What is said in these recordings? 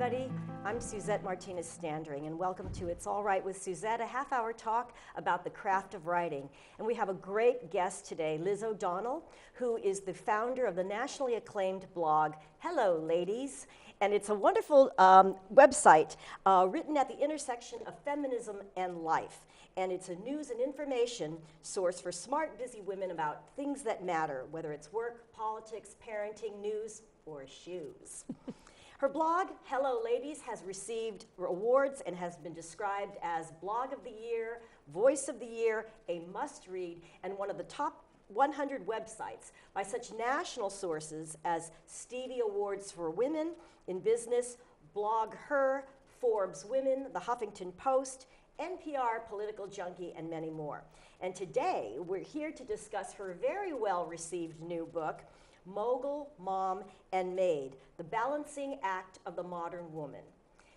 everybody. I'm Suzette Martinez Standring, and welcome to It's All Right with Suzette, a half-hour talk about the craft of writing. And we have a great guest today, Liz O'Donnell, who is the founder of the nationally acclaimed blog, Hello Ladies. And it's a wonderful website written at the intersection of feminism and life. And it's a news and information source for smart, busy women about things that matter, whether it's work, politics, parenting, news, or shoes. Her blog, Hello Ladies, has received awards and has been described as Blog of the Year, Voice of the Year, a must-read, and one of the top 100 websites by such national sources as Stevie Awards for Women in Business, Blog Her, Forbes Women, The Huffington Post, NPR, Political Junkie, and many more. And today, we're here to discuss her very well-received new book, Mogul, Mom, and Maid, The Balancing Act of the Modern Woman.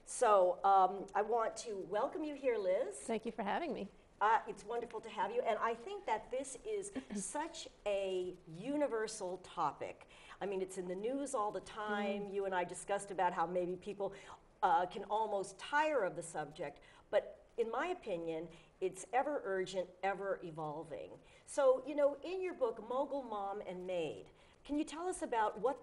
So I want to welcome you here, Liz. Thank you for having me. It's wonderful to have you, and I think that this is such a universal topic. I mean, it's in the news all the time. You and I discussed about how maybe people can almost tire of the subject, but in my opinion, it's ever urgent, ever evolving. So, you know, in your book, Mogul, Mom, and Maid, can you tell us about what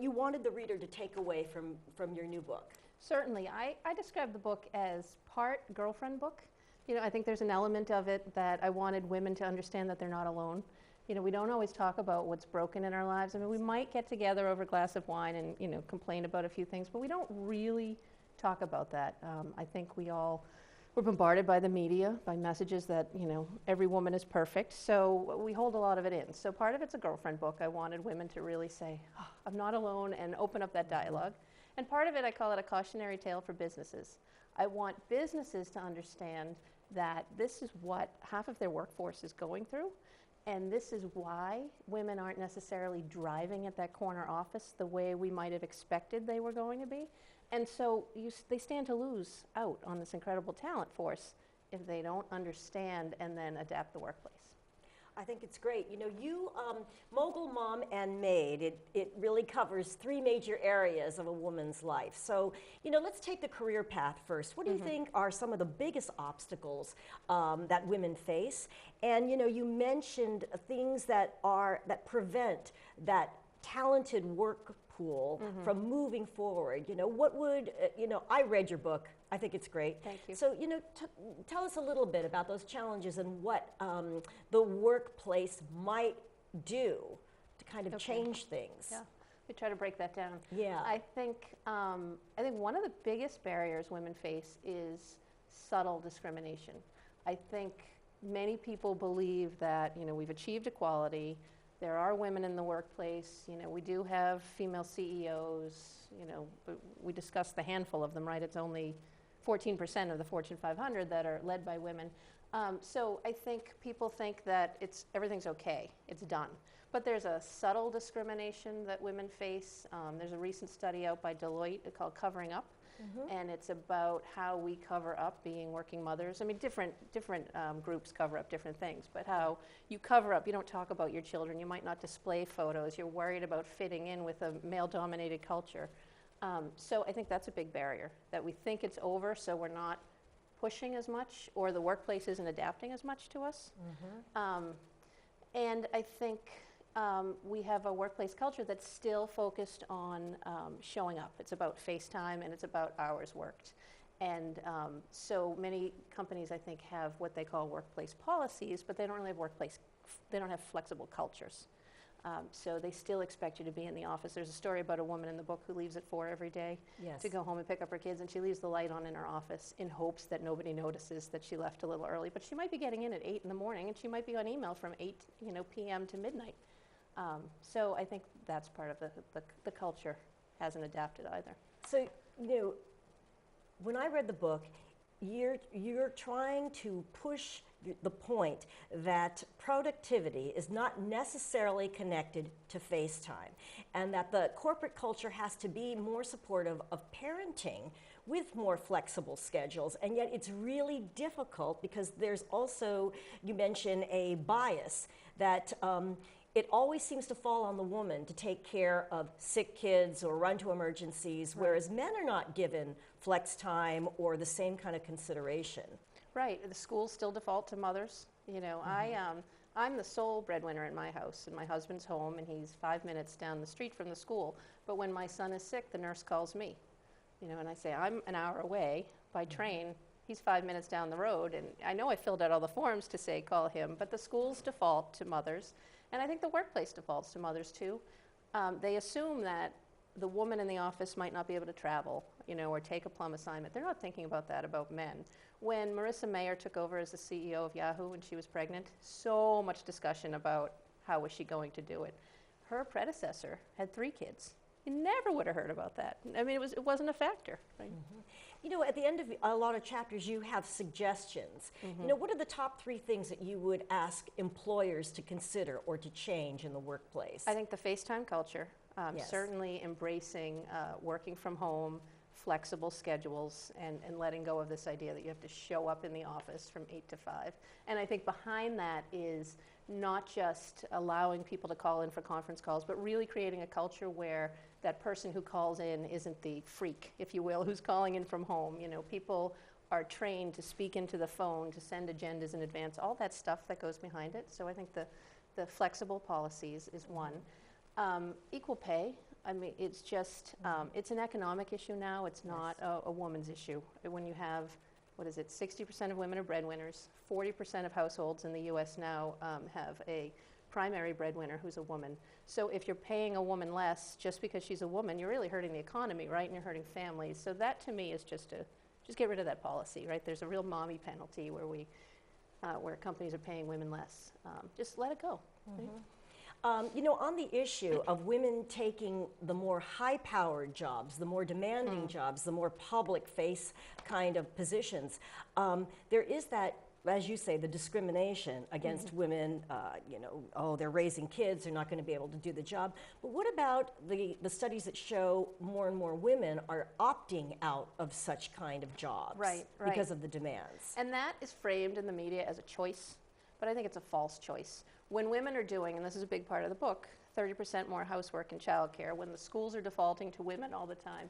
you wanted the reader to take away from your new book? Certainly. I describe the book as part girlfriend book. You know, I think there's an element of it that I wanted women to understand that they're not alone. You know, we don't always talk about what's broken in our lives. I mean, we might get together over a glass of wine and, you know, complain about a few things, but we don't really talk about that. I think we're bombarded by the media, by messages that, you know, every woman is perfect, so we hold a lot of it in. So part of it's a girlfriend book. I wanted women to really say, oh, I'm not alone, and open up that dialogue. And part of it, I call it a cautionary tale for businesses. I want businesses to understand that this is what half of their workforce is going through, and this is why women aren't necessarily driving at that corner office the way we might have expected they were going to be. And so they stand to lose out on this incredible talent force if they don't understand and then adapt the workplace. I think it's great. You know, Mogul, Mom, and Maid, it really covers three major areas of a woman's life. So, you know, let's take the career path first. What do you think are some of the biggest obstacles that women face? And, you know, you mentioned things that prevent that talented work pool from moving forward. You know, what would, you know, I read your book. I think it's great. Thank you. So, you know, tell us a little bit about those challenges and what the workplace might do to kind of change things. Yeah, we try to break that down. Yeah. I think one of the biggest barriers women face is subtle discrimination. I think many people believe that, you know, we've achieved equality. There are women in the workplace. You know, we do have female CEOs. You know, we discussed the handful of them, right? It's only 14% of the Fortune 500 that are led by women. So I think people think that everything's okay, it's done. But there's a subtle discrimination that women face. There's a recent study out by Deloitte called Covering Up, and it's about how we cover up being working mothers. I mean, different groups cover up different things, but how you cover up, you don't talk about your children, you might not display photos, you're worried about fitting in with a male-dominated culture. So I think that's a big barrier, that we think it's over, so we're not pushing as much, or the workplace isn't adapting as much to us. And I think we have a workplace culture that's still focused on showing up. It's about FaceTime and it's about hours worked. And so many companies, I think, have what they call workplace policies, but they don't really have they don't have flexible cultures. So they still expect you to be in the office. There's a story about a woman in the book who leaves at 4 every day to go home and pick up her kids, and she leaves the light on in her office in hopes that nobody notices that she left a little early. But she might be getting in at 8 in the morning, and she might be on email from 8 p.m. to midnight. So I think that's part of the culture hasn't adapted either. So, you know, when I read the book, you're trying to push the point that productivity is not necessarily connected to FaceTime, and that the corporate culture has to be more supportive of parenting with more flexible schedules, and yet it's really difficult because there's also, you mentioned, a bias that it always seems to fall on the woman to take care of sick kids or run to emergencies, whereas men are not given flex time or the same kind of consideration. Right. The schools still default to mothers. You know, I'm the sole breadwinner in my house, and my husband's home, and he's 5 minutes down the street from the school. But when my son is sick, the nurse calls me. You know, and I say, I'm an hour away by train. He's 5 minutes down the road, and I know I filled out all the forms to say call him, but the schools default to mothers, and I think the workplace defaults to mothers too. They assume that the woman in the office might not be able to travel, you know, or take a plum assignment. They're not thinking about that about men. When Marissa Mayer took over as the CEO of Yahoo when she was pregnant, so much discussion about how was she going to do it. Her predecessor had 3 kids. You never would have heard about that. I mean, it wasn't a factor. Right? You know, at the end of a lot of chapters, you have suggestions. You know, what are the top 3 things that you would ask employers to consider or to change in the workplace? I think the FaceTime culture, Yes. certainly embracing working from home, flexible schedules, and letting go of this idea that you have to show up in the office from 8 to 5. And I think behind that is not just allowing people to call in for conference calls, but really creating a culture where that person who calls in isn't the freak, if you will, who's calling in from home. You know, people are trained to speak into the phone, to send agendas in advance, all that stuff that goes behind it. So I think the flexible policies is one. Equal pay, I mean, it's just, it's an economic issue now. It's not a woman's issue. When you have, 60% of women are breadwinners. 40% of households in the U.S. now have a primary breadwinner who's a woman. So if you're paying a woman less just because she's a woman, you're really hurting the economy, right? And you're hurting families. So that to me is just get rid of that policy, right? There's a real mommy penalty where companies are paying women less. Just let it go. Right? You know, on the issue of women taking the more high-powered jobs, the more demanding jobs, the more public face kind of positions, there is that, as you say, the discrimination against women, you know, oh, they're raising kids, they're not going to be able to do the job. But what about the studies that show more and more women are opting out of such kind of jobs because of the demands? And that is framed in the media as a choice, but I think it's a false choice. When women are doing, and this is a big part of the book, 30% more housework and childcare, when the schools are defaulting to women all the time,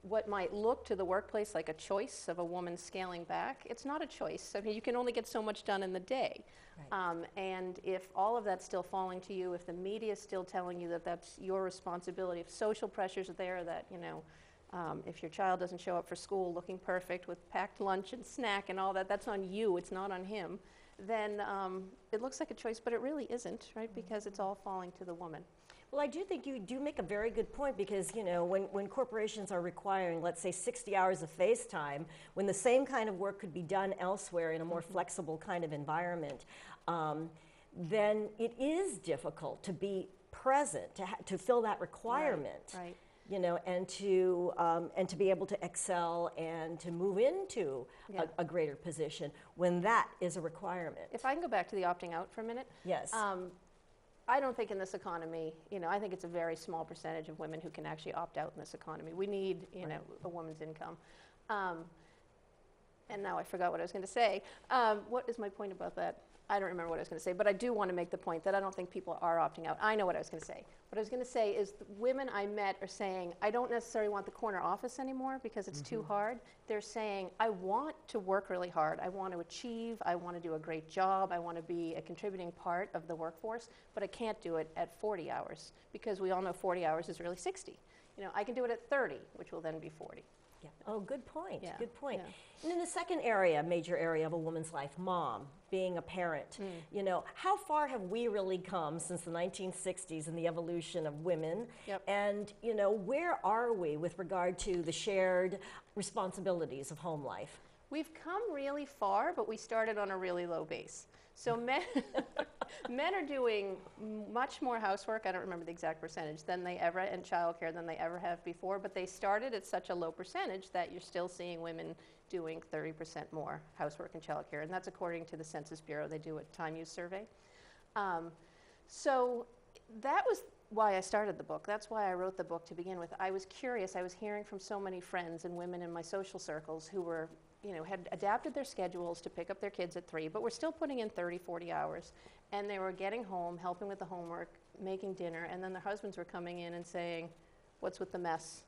what might look to the workplace like a choice of a woman scaling back, it's not a choice. I mean, you can only get so much done in the day. Right. And if all of that's still falling to you, if the media is still telling you that that's your responsibility, if social pressures are there that, you know, if your child doesn't show up for school looking perfect with packed lunch and snack and all that, that's on you, it's not on him, then it looks like a choice, but it really isn't, right? Because it's all falling to the woman. Well, I do think you do make a very good point because, you know, when corporations are requiring, let's say, 60 hours of face time, when the same kind of work could be done elsewhere in a more flexible kind of environment, then it is difficult to be present, to fill that requirement. Right. You know, and to be able to excel and to move into a greater position when that is a requirement. If I can go back to the opting out for a minute. Yes. I don't think in this economy, you know, I think it's a very small percentage of women who can actually opt out in this economy. We need, you know, a woman's income. And now I forgot what I was going to say. What is my point about that? I don't remember what I was going to say, but I do want to make the point that I don't think people are opting out. I know what I was going to say. What I was going to say is the women I met are saying, I don't necessarily want the corner office anymore because it's too hard. They're saying, I want to work really hard. I want to achieve. I want to do a great job. I want to be a contributing part of the workforce, but I can't do it at 40 hours because we all know 40 hours is really 60. You know, I can do it at 30, which will then be 40. Yeah. Oh, good point. Yeah. Good point. Yeah. And then the second area, major area of a woman's life, mom, being a parent. You know, how far have we really come since the 1960s and the evolution of women? Yep. And, you know, where are we with regard to the shared responsibilities of home life? We've come really far, but we started on a really low base. So men are doing much more housework, I don't remember the exact percentage, than they ever, and childcare than they ever have before, but they started at such a low percentage that you're still seeing women doing 30% more housework and childcare, and that's according to the Census Bureau. They do a time use survey. So that was why I started the book. That's why I wrote the book to begin with. I was curious. I was hearing from so many friends and women in my social circles who were, you know, had adapted their schedules to pick up their kids at 3, but were still putting in 30, 40 hours. and they were getting home, helping with the homework, making dinner, and then their husbands were coming in and saying, "What's with the mess?"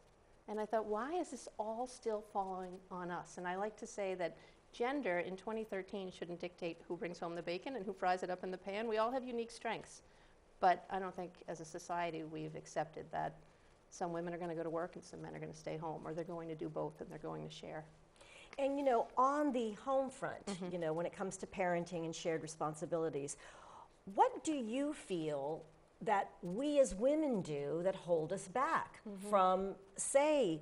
And I thought, why is this all still falling on us? And I like to say that gender in 2013 shouldn't dictate who brings home the bacon and who fries it up in the pan. We all have unique strengths. But I don't think as a society we've accepted that some women are going to go to work and some men are going to stay home, or they're going to do both and they're going to share. And on the home front, when it comes to parenting and shared responsibilities, what do you feel that we as women do that hold us back from, say,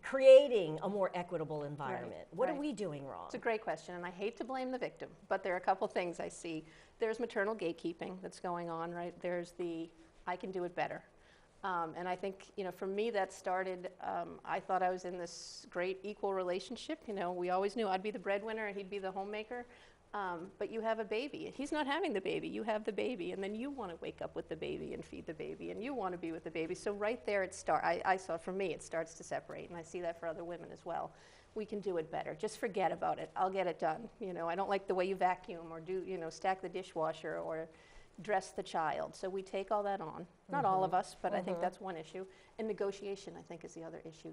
creating a more equitable environment? What are we doing wrong? It's a great question, and I hate to blame the victim, but there are a couple things I see. There's maternal gatekeeping that's going on, right? There's the, I can do it better. And I think, for me that started, I thought I was in this great equal relationship. We always knew I'd be the breadwinner and he'd be the homemaker. But you have a baby. He's not having the baby. You have the baby. And then you want to wake up with the baby and feed the baby. And you want to be with the baby. So right there, I saw for me, it starts to separate. And I see that for other women as well. We can do it better. Just forget about it. I'll get it done. I don't like the way you vacuum or do, stack the dishwasher or dress the child. So we take all that on. Not all of us, but I think that's one issue. And negotiation, I think, is the other issue.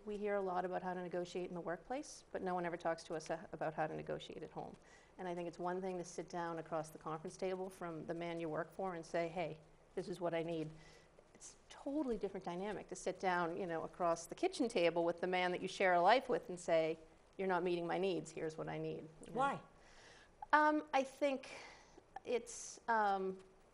We hear a lot about how to negotiate in the workplace, but no one ever talks to us about how to negotiate at home. And I think it's one thing to sit down across the conference table from the man you work for and say, hey, this is what I need. It's a totally different dynamic to sit down, across the kitchen table with the man that you share a life with and say, you're not meeting my needs, here's what I need. Why? I think it's,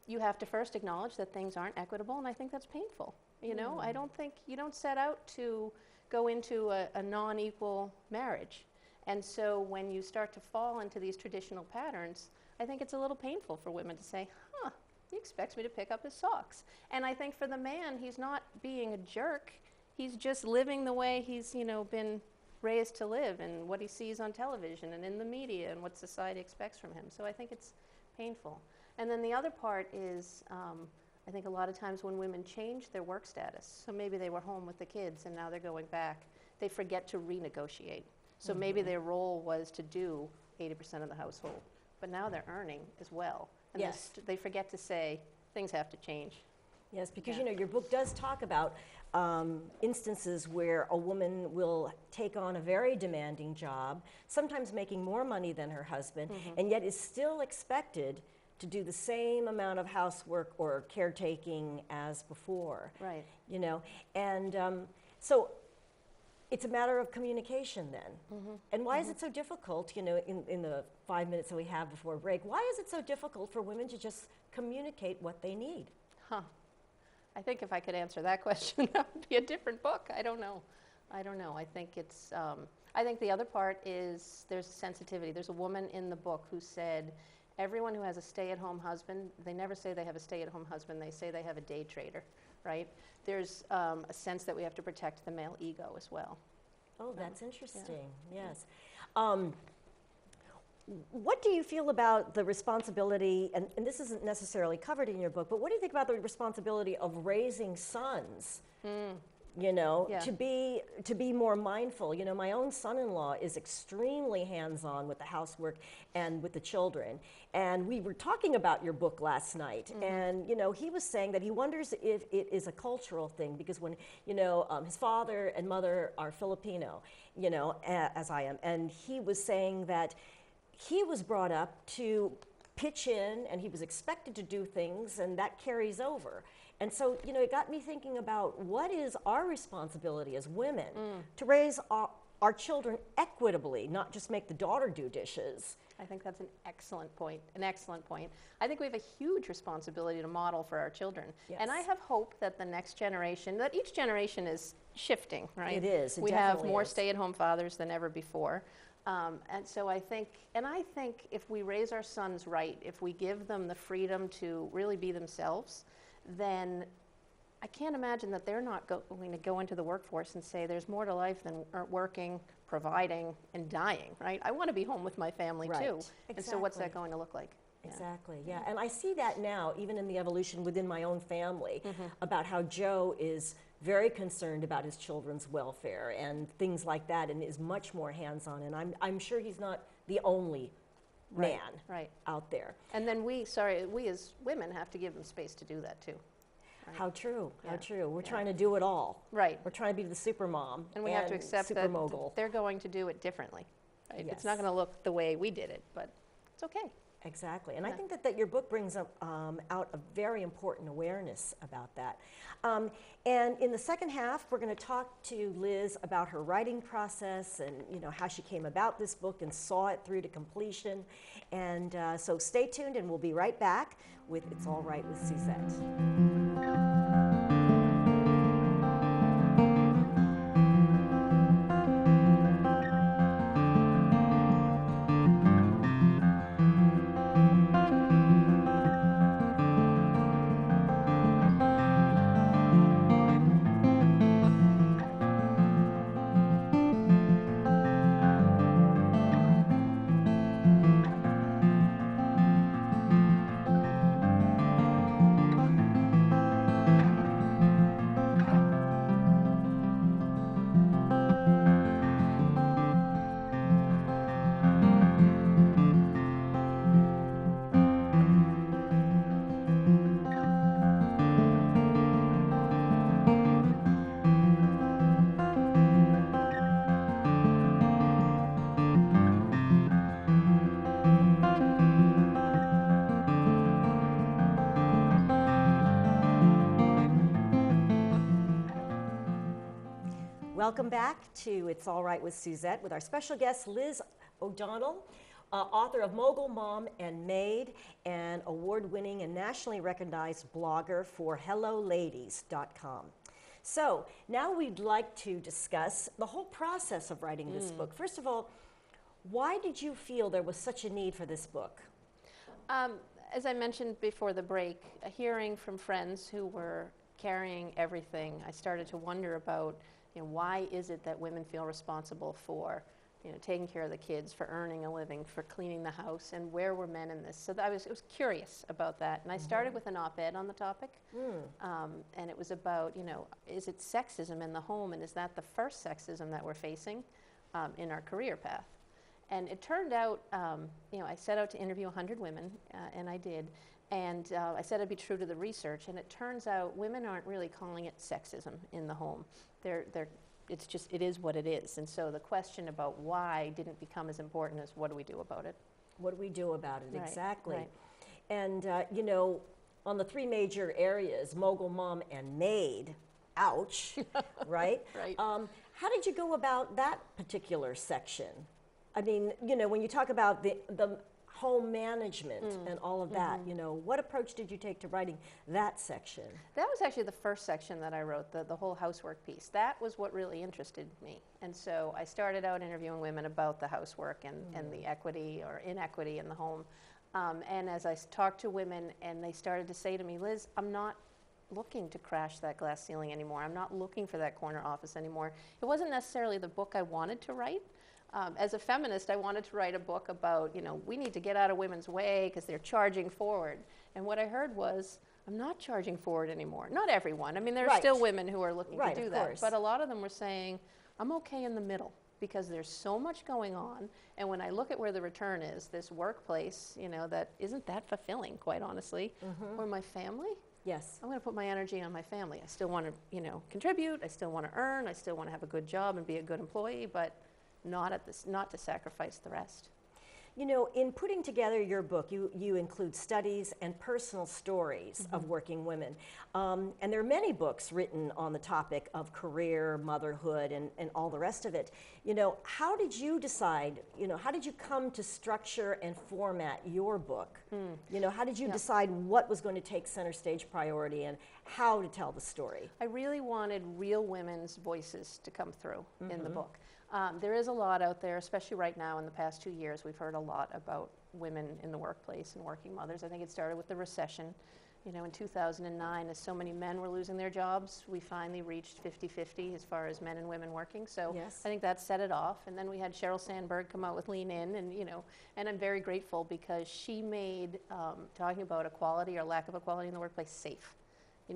you have to first acknowledge that things aren't equitable, and I think that's painful. I don't think, you don't set out to go into a non-equal marriage. And so when you start to fall into these traditional patterns, I think it's a little painful for women to say, he expects me to pick up his socks. And I think for the man, he's not being a jerk. He's just living the way he's, been raised to live and what he sees on television and in the media and what society expects from him. So I think it's painful. And then the other part is, I think a lot of times when women change their work status, so maybe they were home with the kids and now they're going back, they forget to renegotiate. So maybe their role was to do 80% of the household, but now they're earning as well. And they forget to say, things have to change. Yes, because your book does talk about instances where a woman will take on a very demanding job, sometimes making more money than her husband, and yet is still expected to do the same amount of housework or caretaking as before. Right. And so it's a matter of communication then. And why is it so difficult, in the 5 minutes that we have before break, why is it so difficult for women to just communicate what they need? I think if I could answer that question, that would be a different book. I don't know. I think it's, I think the other part is there's sensitivity. There's a woman in the book who said, everyone who has a stay-at-home husband, they never say they have a stay-at-home husband, they say they have a day trader, right? There's a sense that we have to protect the male ego as well. Oh, that's interesting, yes. What do you feel about the responsibility, and this isn't necessarily covered in your book, but what do you think about the responsibility of raising sons? To be more mindful. My own son-in-law is extremely hands-on with the housework and with the children. And we were talking about your book last night, and he was saying that he wonders if it is a cultural thing because when his father and mother are Filipino, as I am, and he was saying that he was brought up to pitch in, and he was expected to do things, and that carries over. And so, it got me thinking about what is our responsibility as women to raise our children equitably, not just make the daughter do dishes. I think that's an excellent point, I think we have a huge responsibility to model for our children. Yes. And I have hope that the next generation, that each generation is shifting, right? It is, we have more stay-at-home fathers than ever before. And so I think if we raise our sons right, if we give them the freedom to really be themselves, then I can't imagine that they're not going to go into the workforce and say there's more to life than working, providing, and dying, right? I want to be home with my family too. Exactly. And so what's that going to look like? Exactly, yeah. And I see that now, even in the evolution within my own family, about how Joe is very concerned about his children's welfare and things like that, and is much more hands-on. And I'm sure he's not the only man out there. And then we as women have to give them space to do that too. Right? How true, how true. We're Yeah. trying to do it all. Right. We're trying to be the super mom And we have to accept super that mogul. they're going to do it differently. Right? Yes. It's not going to look the way we did it, but it's okay. Exactly, and I think that your book brings up, out a very important awareness about that. And in the second half, we're going to talk to Liz about her writing process and how she came about this book and saw it through to completion. And so stay tuned, and we'll be right back with It's All Right with Suzette. Welcome back to It's All Right with Suzette with our special guest, Liz O'Donnell, author of Mogul, Mom, and Maid, and award-winning and nationally recognized blogger for HelloLadies.com. So now we'd like to discuss the whole process of writing this book. First of all, why did you feel there was such a need for this book? As I mentioned before the break, hearing from friends who were carrying everything, I started to wonder about why is it that women feel responsible for taking care of the kids, for earning a living, for cleaning the house, and where were men in this? So I was curious about that, and I started with an op-ed on the topic, and it was about, is it sexism in the home, and is that the first sexism that we're facing in our career path? And it turned out, I set out to interview 100 women, and I did, and I said I'd be true to the research, and it turns out women aren't really calling it sexism in the home. It is what it is. And so the question about why didn't become as important as what do we do about it? What do we do about it? Right, Exactly. right. And, on the three major areas, Mogul, Mom, and Maid, ouch, right? Right. How did you go about that particular section? I mean, when you talk about the home management and all of that, what approach did you take to writing that section? That was actually the first section that I wrote, the whole housework piece. That was what really interested me. And so I started out interviewing women about the housework and the equity or inequity in the home. And as I talked to women and they started to say to me, Liz, I'm not looking to crash that glass ceiling anymore. I'm not looking for that corner office anymore. It wasn't necessarily the book I wanted to write. As a feminist, I wanted to write a book about, we need to get out of women's way because they're charging forward. And what I heard was, I'm not charging forward anymore. Not everyone. I mean, there are still women who are looking to do that. Course. But a lot of them were saying, I'm okay in the middle because there's so much going on. And when I look at where the return is, this workplace, that isn't that fulfilling, quite honestly, or my family. Yes. I'm going to put my energy on my family. I still want to, contribute. I still want to earn. I still want to have a good job and be a good employee, but not to sacrifice the rest. In putting together your book, you include studies and personal stories of working women. And there are many books written on the topic of career, motherhood, and all the rest of it. How did you decide, how did you come to structure and format your book? How did you decide what was going to take center stage priority and how to tell the story? I really wanted real women's voices to come through in the book. There is a lot out there, especially right now in the past 2 years. We've heard a lot about women in the workplace and working mothers. I think it started with the recession. In 2009, as so many men were losing their jobs, we finally reached 50-50 as far as men and women working. So I think that set it off. And then we had Sheryl Sandberg come out with Lean In, and I'm very grateful because she made talking about equality or lack of equality in the workplace safe.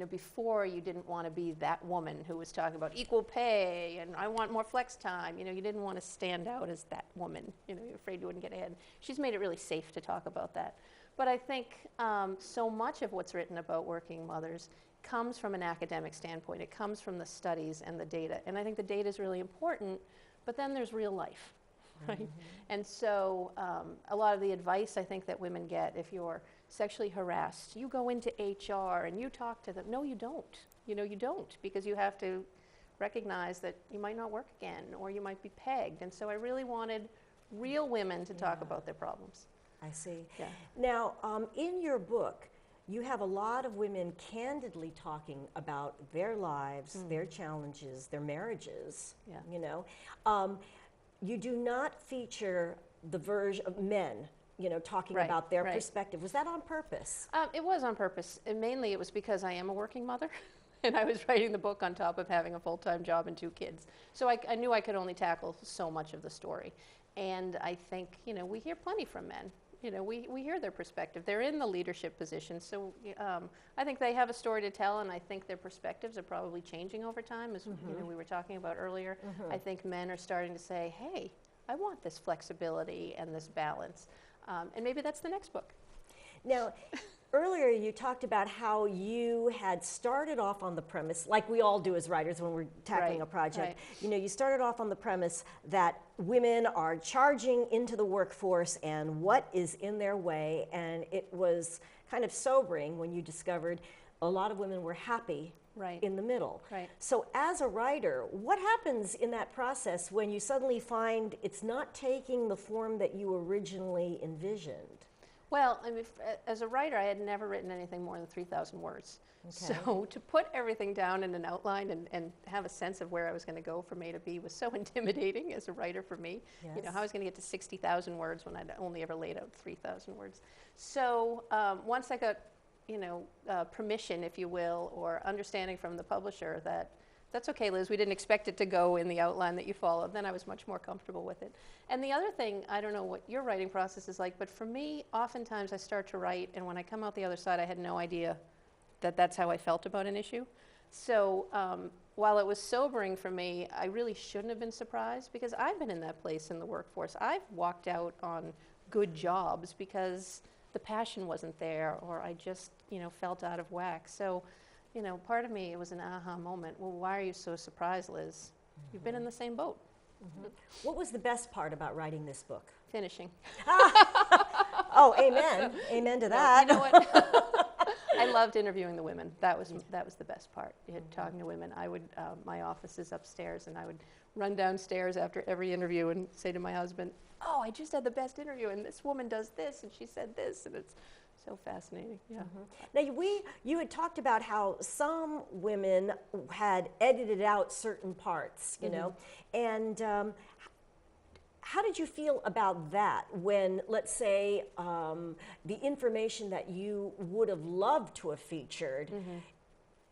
before you didn't want to be that woman who was talking about equal pay and I want more flex time. You didn't want to stand out as that woman. You're afraid you wouldn't get ahead. She's made it really safe to talk about that. But I think so much of what's written about working mothers comes from an academic standpoint. It comes from the studies and the data. And I think the data is really important, but then there's real life, right? Mm-hmm. And so a lot of the advice I think that women get, if you're sexually harassed, you go into HR and you talk to them. No, you don't. You don't, because you have to recognize that you might not work again or you might be pegged. And so I really wanted real women to talk about their problems. I see. Yeah. Now, in your book, you have a lot of women candidly talking about their lives, their challenges, their marriages, You do not feature the version of men, talking about their perspective. Was that on purpose? It was on purpose. And mainly it was because I am a working mother. And I was writing the book on top of having a full-time job and 2 kids. So I knew I could only tackle so much of the story. And I think, we hear plenty from men. We hear their perspective. They're in the leadership position, so I think they have a story to tell, and I think their perspectives are probably changing over time, as we were talking about earlier. I think men are starting to say, hey, I want this flexibility and this balance, and maybe that's the next book. Now, earlier you talked about how you had started off on the premise, like we all do as writers when we're tackling a project. You started off on the premise that women are charging into the workforce and what is in their way, and it was kind of sobering when you discovered a lot of women were happy in the middle. So as a writer, what happens in that process when you suddenly find it's not taking the form that you originally envisioned? Well, as a writer, I had never written anything more than 3,000 words. Okay. So to put everything down in an outline and have a sense of where I was going to go from A to B was so intimidating as a writer for me. Yes. How I was going to get to 60,000 words when I'd only ever laid out 3,000 words. So once I got, permission, if you will, or understanding from the publisher that that's okay, Liz, we didn't expect it to go in the outline that you followed, then I was much more comfortable with it. And the other thing, I don't know what your writing process is like, but for me, oftentimes I start to write, and when I come out the other side, I had no idea that that's how I felt about an issue. So while it was sobering for me, I really shouldn't have been surprised, because I've been in that place in the workforce. I've walked out on good jobs because the passion wasn't there, or I just, felt out of whack. So, part of me, it was an aha moment. Well, why are you so surprised, Liz? You've been in the same boat. What was the best part about writing this book? Finishing. Oh, amen. Amen to that. You know what? I loved interviewing the women. That was the best part. Talking to women. I would, my office is upstairs, and I would run downstairs after every interview and say to my husband, oh, I just had the best interview, and this woman does this, and she said this, and it's so fascinating. Yeah. Now, you had talked about how some women had edited out certain parts, and how did you feel about that when, let's say, the information that you would have loved to have featured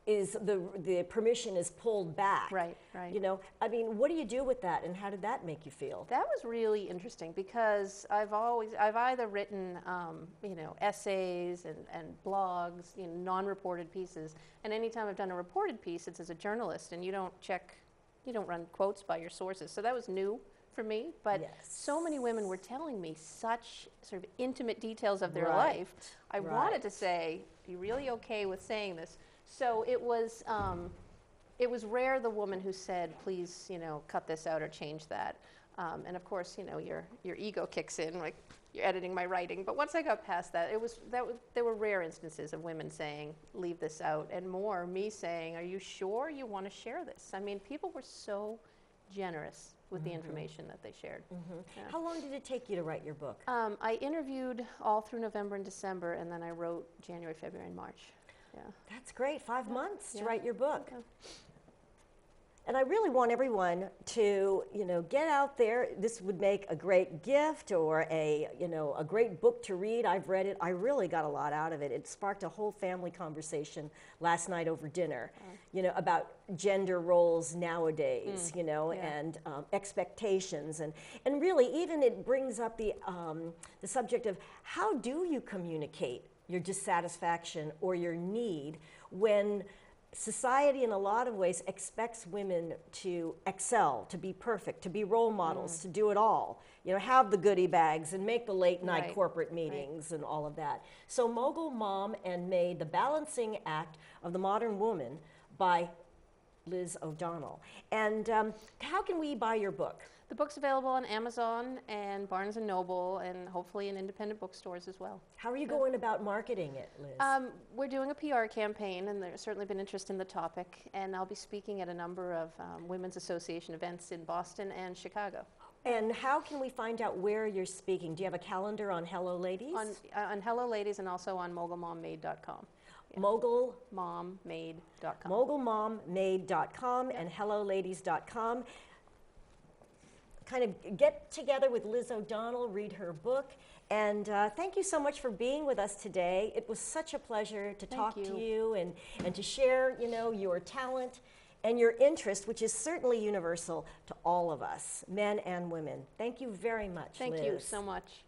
is the permission is pulled back? Right. What do you do with that, and how did that make you feel? That was really interesting, because I've either written, essays and blogs, non-reported pieces, and anytime I've done a reported piece, it's as a journalist, and you don't run quotes by your sources. So that was new for me, but so many women were telling me such sort of intimate details of their life. I wanted to say, are you really okay with saying this? So it was rare, the woman who said, please, cut this out or change that. And of course, your ego kicks in, like you're editing my writing. But once I got past that, there were rare instances of women saying, leave this out, and more me saying, are you sure you want to share this? People were so generous with the information that they shared. Yeah. How long did it take you to write your book? I interviewed all through November and December, and then I wrote January, February, and March. Yeah. That's great, 5 months to write your book. Yeah. And I really want everyone to, get out there. This would make a great gift or a great book to read. I've read it. I really got a lot out of it. It sparked a whole family conversation last night over dinner, about gender roles nowadays, and expectations. And really, even it brings up the subject of how do you communicate your dissatisfaction or your need when society in a lot of ways expects women to excel, to be perfect, to be role models, to do it all, you know, have the goodie bags and make the late night corporate meetings and all of that. So Mogul, Mom, and Maid, The Balancing Act of the Modern Woman by Liz O'Donnell. And how can we buy your book? The book's available on Amazon and Barnes & Noble and hopefully in independent bookstores as well. How are you going about marketing it, Liz? We're doing a PR campaign, and there's certainly been interest in the topic, and I'll be speaking at a number of Women's Association events in Boston and Chicago. And how can we find out where you're speaking? Do you have a calendar on Hello Ladies? On Hello Ladies and also on mogulmommaid.com. Yeah. Mogulmommaid.com. Mogulmommaid.com and helloladies.com. Kind of get together with Liz O'Donnell, read her book, and thank you so much for being with us today. It was such a pleasure to talk to you and to share, you know, your talent and your interest, which is certainly universal to all of us, men and women. Thank you very much, Thank Liz. you so much.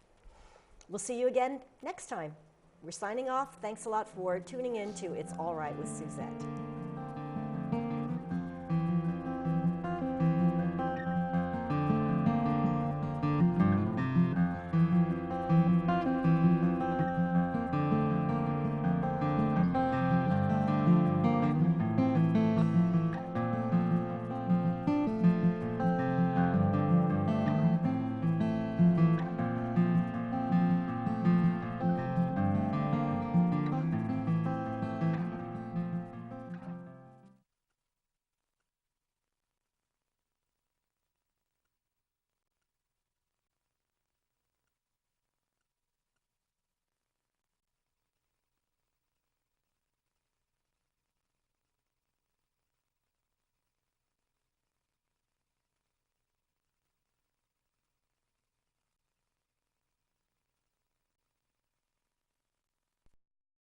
We'll see you again next time. We're signing off. Thanks a lot for tuning in to It's All Right with Suzette.